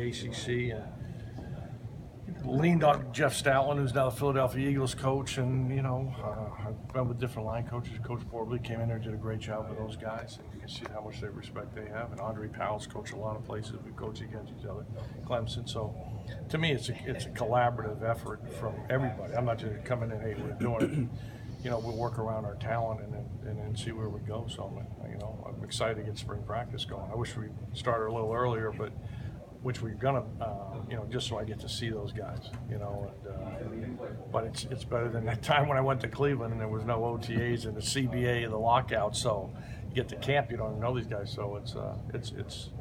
ACC, and leaned on Jeff Stoutland, who's now the Philadelphia Eagles coach, and I've been with different line coaches. Coach Borbley came in there, did a great job with those guys, and you can see how much respect they have. And Andre Powell's coached a lot of places. We coach against each other, Clemson. So to me, it's a collaborative effort from everybody. I'm not just coming in, hey, we're doing it. We'll work around our talent and then see where we go. So I'm excited to get spring practice going. I wish we started a little earlier, but which we're gonna, just so I get to see those guys, but it's better than that time when I went to Cleveland and there was no OTAs and the CBA and the lockout. So you get to camp, you don't even know these guys. So it's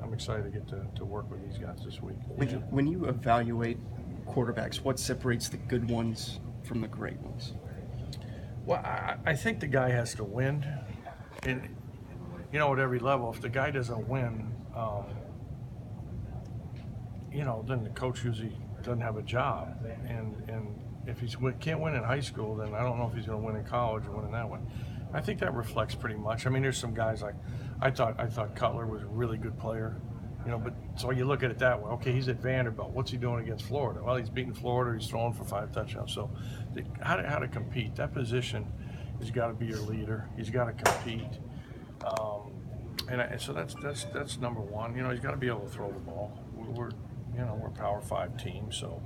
I'm excited to get to work with these guys this week. When you evaluate quarterbacks, what separates the good ones from the great ones? Well, I think the guy has to win, and at every level. If the guy doesn't win, then the coach usually doesn't have a job, and if he can't win in high school, then I don't know if he's going to win in college or win in that one. I think that reflects pretty much. I mean, there's some guys like I thought Cutler was a really good player, but so you look at it that way. Okay, he's at Vanderbilt. What's he doing against Florida? Well, he's beating Florida. He's throwing for 5 touchdowns. So how to compete? That position has got to be your leader. He's got to compete, and so that's number one. He's got to be able to throw the ball. We're a Power 5 team, so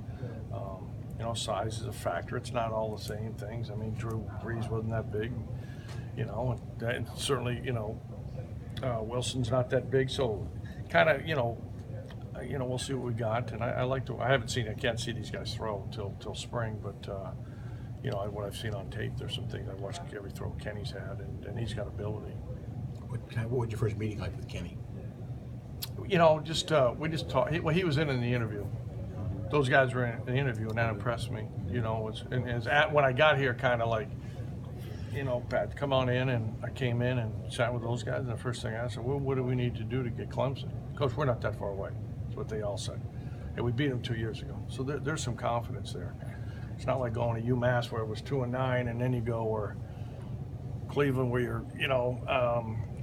size is a factor. It's not all the same things. I mean, Drew Brees wasn't that big, and certainly Wilson's not that big. So kind of we'll see what we got. And I can't see these guys throw till spring, but what I've seen on tape, there's some things I watched every throw Kenny's had, and he's got ability. What was your first meeting like with Kenny? We just talked. He was in the interview. Those guys were in the interview, and that impressed me. When I got here, kind of like, Pat, come on in, and I came in and sat with those guys. And the first thing I said, well, what do we need to do to get Clemson? Coach, we're not that far away. That's what they all said. And we beat them 2 years ago, so there's some confidence there. It's not like going to UMass where it was 2-9, and then you go or Cleveland where you're,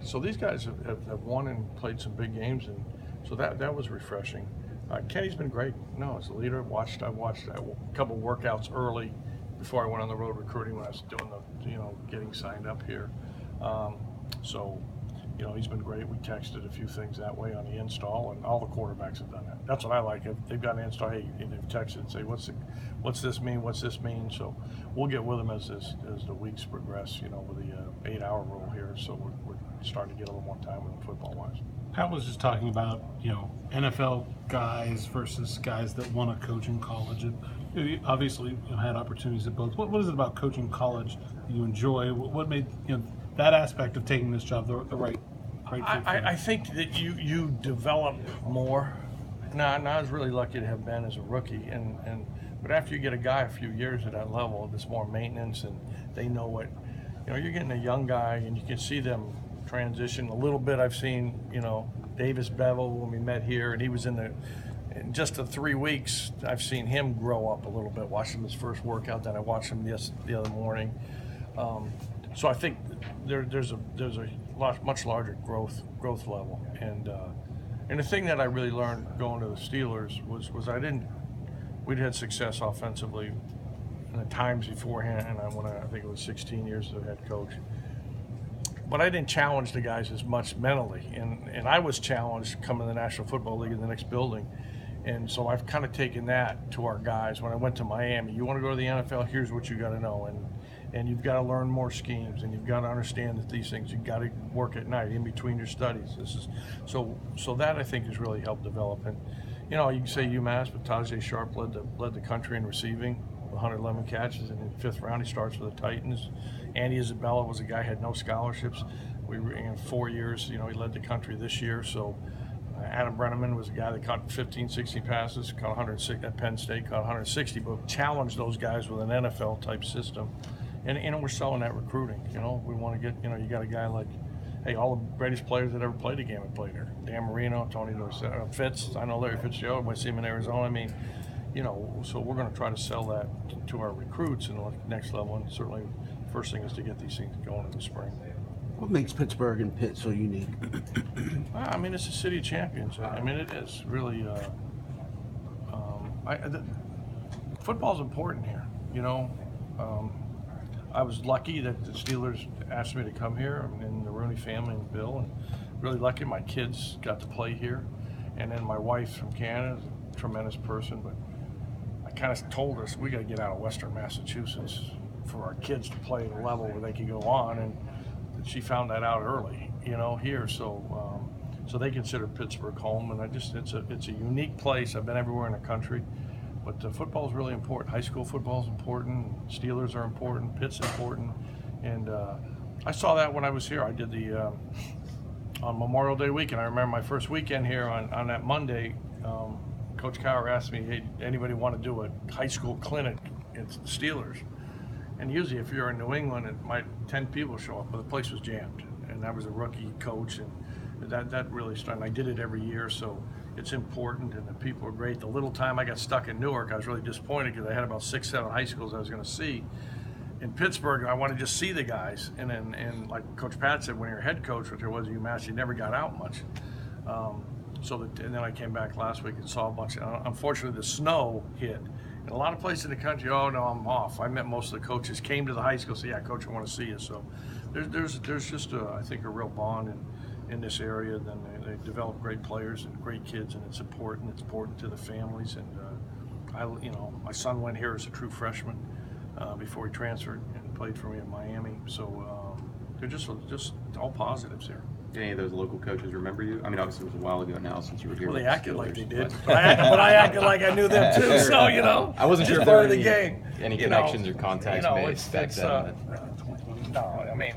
so these guys have won and played some big games, and so that was refreshing. Kenny's been great. As a leader, I watched a couple of workouts early before I went on the road recruiting when I was doing getting signed up here. So he's been great. We texted a few things that way on the install, and all the quarterbacks have done that. That's what I like. If they've got an install, hey, and they've texted and say, what's this mean? What's this mean? So we'll get with them as the weeks progress. With the 8-hour rule here, so we're starting to get a little more time with them football-wise. Pat was just talking about, NFL guys versus guys that want to coach in college. And you obviously had opportunities at both. What is it about coaching college that you enjoy? What made that aspect of taking this job the right fit? I think that you develop more. Now, I was really lucky to have been as a rookie, but after you get a guy a few years at that level, there's more maintenance, and they know what. You're getting a young guy, and you can see them transition a little bit. I've seen, Davis Bevel when we met here, and he was in just the 3 weeks, I've seen him grow up a little bit, watched him his first workout, then I watched him the other morning. So I think there's a much larger growth level. And the thing that I really learned going to the Steelers was we'd had success offensively in the times beforehand, and I think it was 16 years as a head coach. But I didn't challenge the guys as much mentally, and I was challenged coming to the National Football League in the next building. And so I've kind of taken that to our guys. When I went to Miami, you want to go to the NFL, here's what you got to know. And you've got to learn more schemes, and you've got to understand that these things, you've got to work at night in between your studies. So that I think has really helped develop. And, you can say UMass, but Tajay Sharp led the country in receiving, 111 catches, and in the 5th round he starts for the Titans. Andy Isabella was a guy who had no scholarships. We were in 4 years, he led the country this year. So Adam Brenneman was a guy that caught 15, 16 passes, caught 106 at Penn State, caught 160, but challenged those guys with an NFL type system. And we're selling that recruiting. We want to get, you got a guy like, hey, all the greatest players that ever played a game have played here. Dan Marino, Tony Fitz, I know Larry Fitzgerald, I see him in Arizona. I mean, so we're going to try to sell that to our recruits in the next level, and certainly the first thing is to get these things going in the spring. What makes Pittsburgh and Pitt so unique? I mean, it's a city of champions. I mean, it is really, Football's important here. You know, I was lucky that the Steelers asked me to come here, and the Rooney family and Bill, and really lucky my kids got to play here. And then my wife from Canada is a tremendous person, but I kind of told us we got to get out of Western Massachusetts for our kids to play at a level where they could go on, and she found that out early, you know, here. So so they consider Pittsburgh home, and it's a unique place. I've been everywhere in the country, but football is really important. High school football is important. Steelers are important. Pitt's important, and I saw that when I was here. I did the on Memorial Day weekend. I remember my first weekend here on that Monday. Coach Cowher asked me, "Hey, anybody want to do a high school clinic at the Steelers?" And usually, if you're in New England, it might 10 people show up, but the place was jammed, and I was a rookie coach, and that really started. I did it every year, so it's important, and the people are great. The little time I got stuck in Newark, I was really disappointed because I had about 6, 7 high schools I was going to see. In Pittsburgh, I wanted to just see the guys, and like Coach Pat said, when you're a head coach, which I was at UMass, you never got out much. And then I came back last week and saw a bunch. Unfortunately, the snow hit. In a lot of places in the country, oh no, I'm off. I met most of the coaches, came to the high school, said, yeah, coach, I want to see you. So there's just I think a real bond in this area. Then they develop great players and great kids, and it's important. It's important to the families. And my son went here as a true freshman before he transferred and played for me in Miami. So they're just all positives here. Did any of those local coaches remember you? I mean, obviously it was a while ago now since you were here. Well, with they the acted like Steelers, they did, but but I acted like I knew them too. Sure. So you know, I wasn't just sure if there part were of the game. any You know, connections or contacts made back then. No, I mean,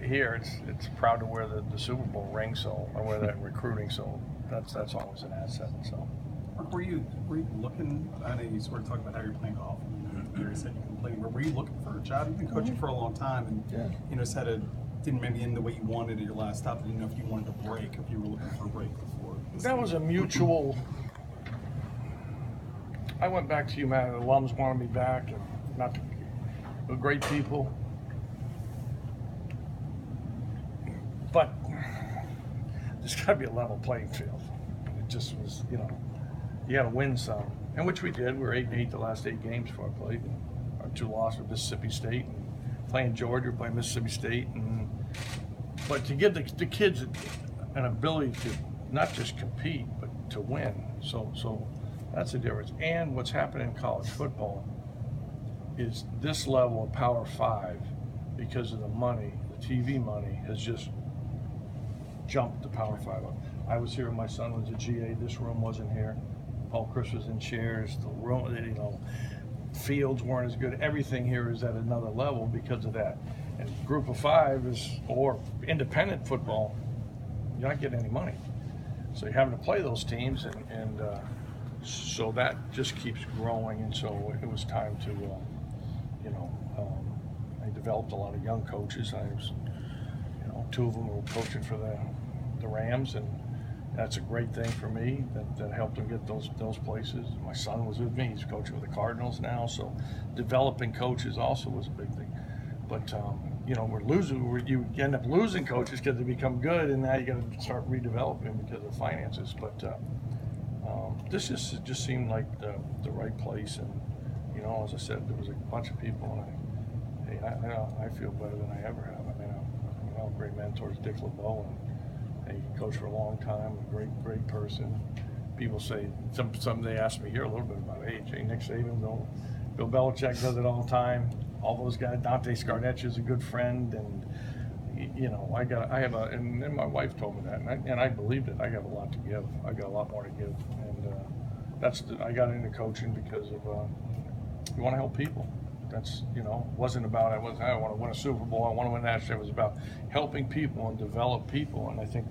here it's proud to wear the Super Bowl ring, so I wear that in recruiting, so that's always an asset. So. Mark, were you looking? I know you sort of talked about how you're playing golf, and you said you can play. But were you looking for a job? You've been coaching for a long time, and didn't maybe end the way you wanted at your last stop. I didn't know if you wanted a break, if you were looking for a break before. That was a mutual. I went back to UMass. The alums wanted me back, and they're great people. But there's got to be a level playing field. It just was, you got to win some, and which we did. We were 8-8 the last 8 games before I played. Our 2 losses were Mississippi State, and playing Georgia, playing Mississippi State, but to give the kids an ability to not just compete but to win. So that's the difference. And what's happening in college football is this level of Power 5, because of the money, the TV money, has just jumped the Power 5 up. I was here when my son was a GA. This room wasn't here. Paul Chris was in chairs. The room, fields weren't as good. Everything here is at another level because of that. And Group of 5 or independent football, you're not getting any money. So you're having to play those teams, and so that just keeps growing. And so it was time to, I developed a lot of young coaches. I was, 2 of them were coaching for the Rams, and that's a great thing for me that helped them get those places. My son was with me. He's coaching with the Cardinals now, so developing coaches also was a big thing. But we're losing. You end up losing coaches because they become good, and now you got to start redeveloping because of finances. But this just seemed like the right place, and as I said, there was a bunch of people, and I feel better than I ever have. I mean, great mentors, Dick LeBeau, and he coached for a long time. A great person. People say some they ask me here a little bit about age. Hey, Nick Saban, Bill Belichick does it all the time. All those guys. Dante Scarnecchia is a good friend, and and my wife told me that, and I believed it. I got a lot to give. I got a lot more to give, and I got into coaching because of you want to help people. That's wasn't about I want to win a Super Bowl. I want to win national. It was about helping people and develop people, and I think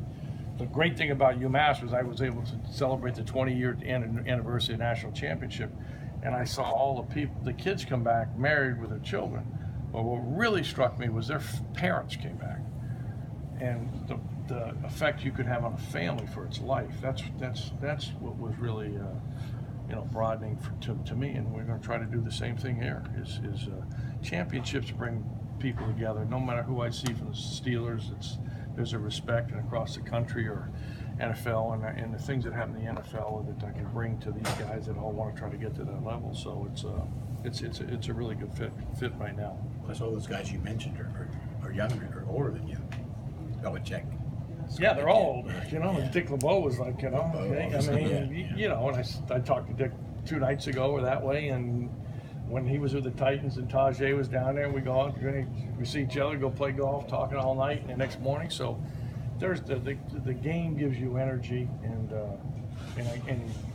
the great thing about UMass was I was able to celebrate the 20-year anniversary of the national championship, and I saw all the kids come back married with their children. But what really struck me was their parents came back, and the effect you could have on a family for its life. That's what was really broadening to me, and we're going to try to do the same thing here. Is championships bring people together. No matter who I see from the Steelers, there's a respect, and across the country, or NFL and the things that happen in the NFL that I can bring to these guys that all want to try to get to that level. So it's a really good fit right now. Plus, all those guys you mentioned are younger or older than you. Belichick. Yeah, they're all old. You know, Yeah. Dick LeBeau was like, you know, LeBeau, I obviously, mean, yeah. you know, and I talked to Dick 2 nights ago or that way, and when he was with the Titans and Tajay was down there, we go out, we see each other, go play golf, talking all night, and the next morning. So there's the game gives you energy, and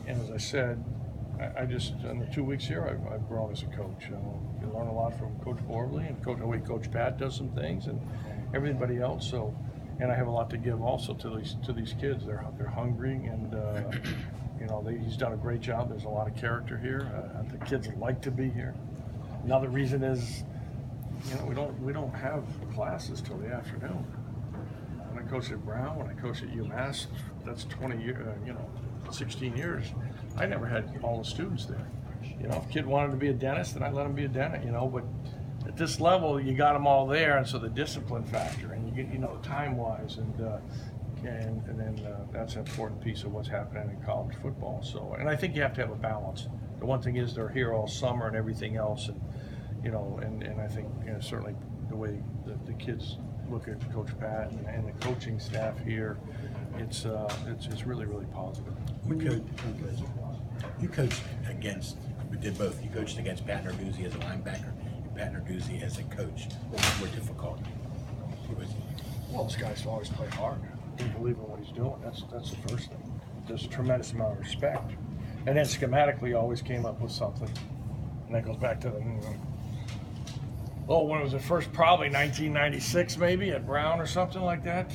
as I said, I just in the 2 weeks here, I've grown as a coach. You learn a lot from Coach Borbley and the way Coach Pat does some things, and everybody else. So, and I have a lot to give also to these kids. They're hungry, and you know, he's done a great job. There's a lot of character here. The kids like to be here. Another reason is, you know, we don't have classes till the afternoon. When I coached at Brown, when I coached at UMass, that's 20 years, 16 years. I never had all the students there. You know, if a kid wanted to be a dentist, then I let him be a dentist. You know, but at this level, you got them all there, and so the discipline factor, and you get, you know, time-wise, and then that's an important piece of what's happening in college football. So, and I think you have to have a balance. The one thing is they're here all summer and everything else, and you know, and I think, you know, certainly the way the kids look at Coach Pat and the coaching staff here, it's really, really positive. You coached against, we did both. You coached against Pat Narduzzi as a linebacker and Pat Narduzzi as a coach. What was more difficult? Well, this guy's always played hard. He believes in what he's doing. That's the first thing. There's a tremendous amount of respect. And then schematically always came up with something. And that goes back to when was it first? Probably 1996 maybe at Brown or something like that.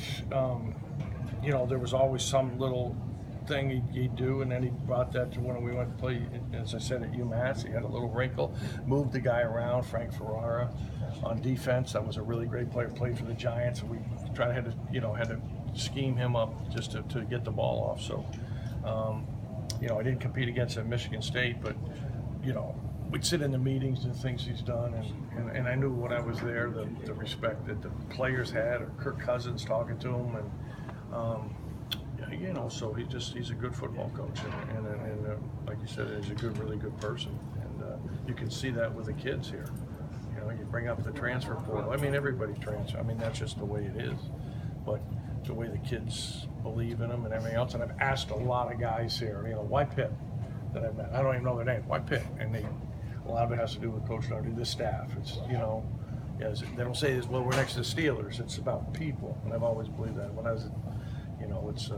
You know, there was always some little thing he'd do, and then he brought that to when we went to play, as I said, at UMass. He had a little wrinkle, moved the guy around, Frank Ferrara, on defense. That was a really great player, played for the Giants, and we had to scheme him up just to get the ball off. So, you know, I didn't compete against him at Michigan State, but, you know, we'd sit in the meetings and things he's done, and I knew when I was there the respect that the players had, or Kirk Cousins talking to him, and you know, so he's a good football coach, and like you said, he's a really good person, and you can see that with the kids here. You know, you bring up the transfer portal. I mean, everybody transfers. I mean, that's just the way it is. But the way the kids believe in them and everything else, and I've asked a lot of guys here, you know, why Pitt that I've met? I don't even know their name. Why Pitt? And a lot of it has to do with Coach Nardi, the staff. It's, you know, they don't say this, well, we're next to the Steelers. It's about people, and I've always believed that. When I was, you know, it's,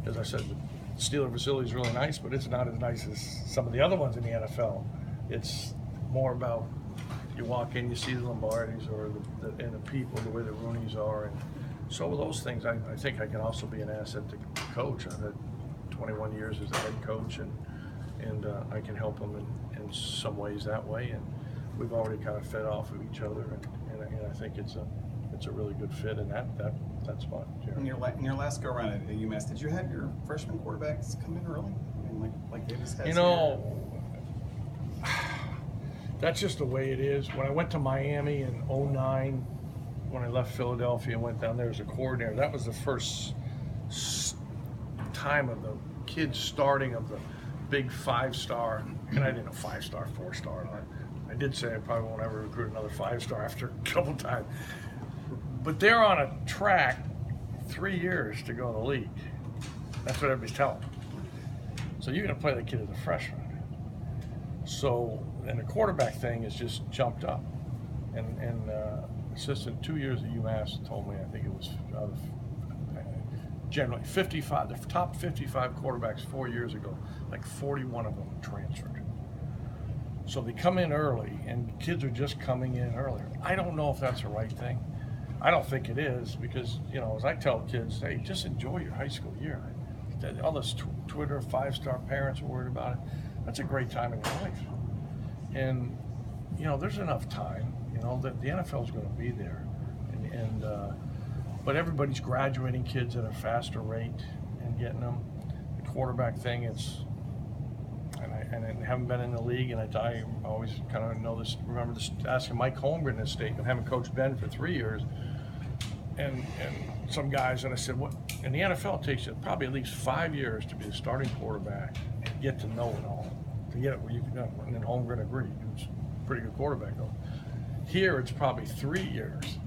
as I said, the Steeler facility is really nice, but it's not as nice as some of the other ones in the NFL. It's more about, you walk in, you see the Lombardis or and the people, the way the Rooneys are, and so with those things, I think I can also be an asset to coach. I've had 21 years as a head coach, and I can help them in some ways that way, and we've already kind of fed off of each other, and I think it's a really good fit, and that's fun. In your last go around at UMass, did you have your freshman quarterbacks come in early? I mean, like Davis has. You know, that's just the way it is. When I went to Miami in '09, when I left Philadelphia and went down there as a coordinator, that was the first time of the kids starting of the big 5-star, and I didn't know 5-star, 4-star. I did say I probably won't ever recruit another 5-star after a couple times. But they're on a track 3 years to go in the league. That's what everybody's telling them. So you're going to play the kid as a freshman. So, and the quarterback thing has just jumped up. And assistant 2 years at UMass told me, I think it was generally 55, the top 55 quarterbacks 4 years ago, like 41 of them transferred. So they come in early, and kids are just coming in earlier. I don't know if that's the right thing. I don't think it is, because, you know, as I tell kids, hey, just enjoy your high school year. All this Twitter 5-star parents are worried about it. That's a great time in your life. And, you know, there's enough time, you know, that the NFL is going to be there. But everybody's graduating kids at a faster rate and getting them. The quarterback thing, and I haven't been in the league, and I always kind of know this, remember this, asking Mike Holmgren this statement, having coached Ben for 3 years, and some guys, and I said, what? In the NFL, it takes you probably at least 5 years to be a starting quarterback and get to know it all, to get it where you can go. And then Holmgren agreed. He was a pretty good quarterback, though. Here, it's probably 3 years.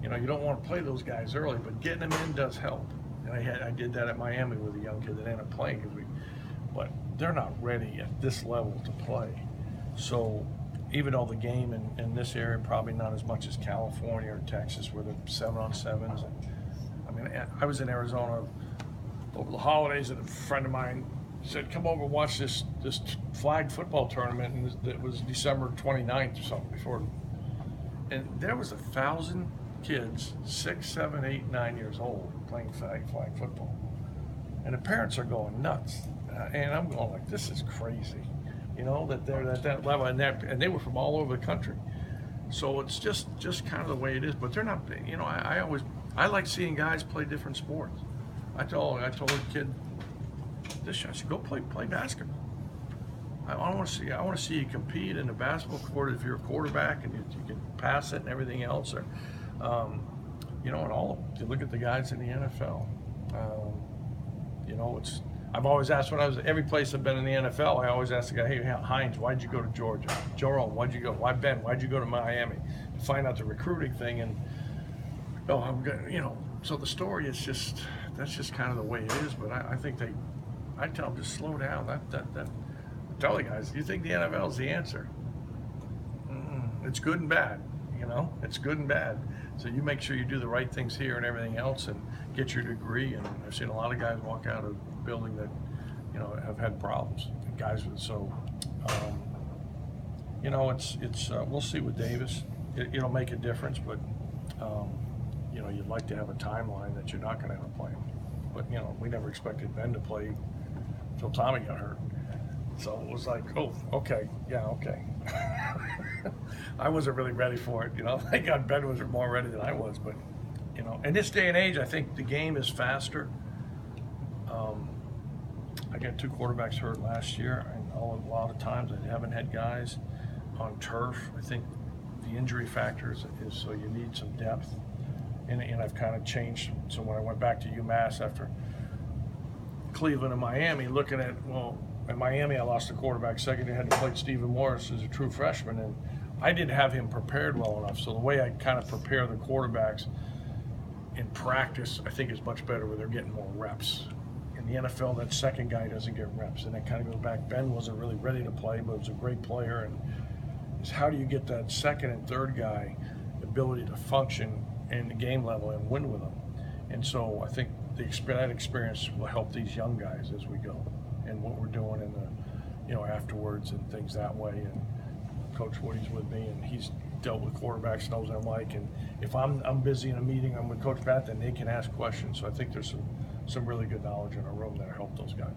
You know, you don't want to play those guys early, but getting them in does help. And I did that at Miami with a young kid that ended up playing, but they're not ready at this level to play. So even though the game in this area probably not as much as California or Texas, where they're 7-on-7s. I mean, I was in Arizona over the holidays, and a friend of mine said, "Come over and watch this flag football tournament," and it was December 29th or something before. And there was 1,000 kids, 6, 7, 8, 9 years old, playing flag football, and the parents are going nuts, and I'm going like, this is crazy. You know, that they're at that level, and they were from all over the country. So it's just kind of the way it is. But they're not, you know, I like seeing guys play different sports. I told a kid this year, I said, go play basketball. I want to see you compete in the basketball court if you're a quarterback and you can pass it and everything else. Or, you know, and all of them. You look at the guys in the NFL. You know, I've always asked every place I've been in the NFL, I always ask the guy, hey, Hines, why'd you go to Georgia? Jerome, why'd you go? Why Ben? Why'd you go to Miami? To find out the recruiting thing, and you know, so the story is that's just kind of the way it is. But I think I tell them, just slow down. I tell the guys, you think the NFL is the answer? It's good and bad. You know, it's good and bad. So you make sure you do the right things here and everything else, and get your degree. And I've seen a lot of guys walk out of the building that, you know, have had problems. Guys with you know, it's we'll see with Davis. It'll make a difference, but you know, you'd like to have a timeline that you're not going to have to play him. But you know, we never expected Ben to play until Tommy got hurt. So it was like, oh, okay, yeah, okay. I wasn't really ready for it, you know. Thank God Ben was more ready than I was, but you know, in this day and age, I think the game is faster. I got 2 quarterbacks hurt last year, and a lot of times I haven't had guys on turf. I think the injury factors is so you need some depth, and I've kind of changed. So when I went back to UMass after Cleveland and Miami, looking at, well, in Miami I lost a quarterback second. I had to play Stephen Morris as a true freshman, and I didn't have him prepared well enough. So the way I kind of prepare the quarterbacks in practice, I think, is much better where they're getting more reps. In the NFL, that second guy doesn't get reps, and that kind of goes back. Ben wasn't really ready to play, but was a great player. And is how do you get that second and third guy ability to function in the game level and win with them? And so I think that experience will help these young guys as we go, and what we're doing in the, you know, afterwards and things that way. And Coach Woody's with me, and he's dealt with quarterbacks, knows what I'm like. And if I'm busy in a meeting, I'm with Coach Pat, then they can ask questions. So I think there's some really good knowledge in our room that'll help those guys.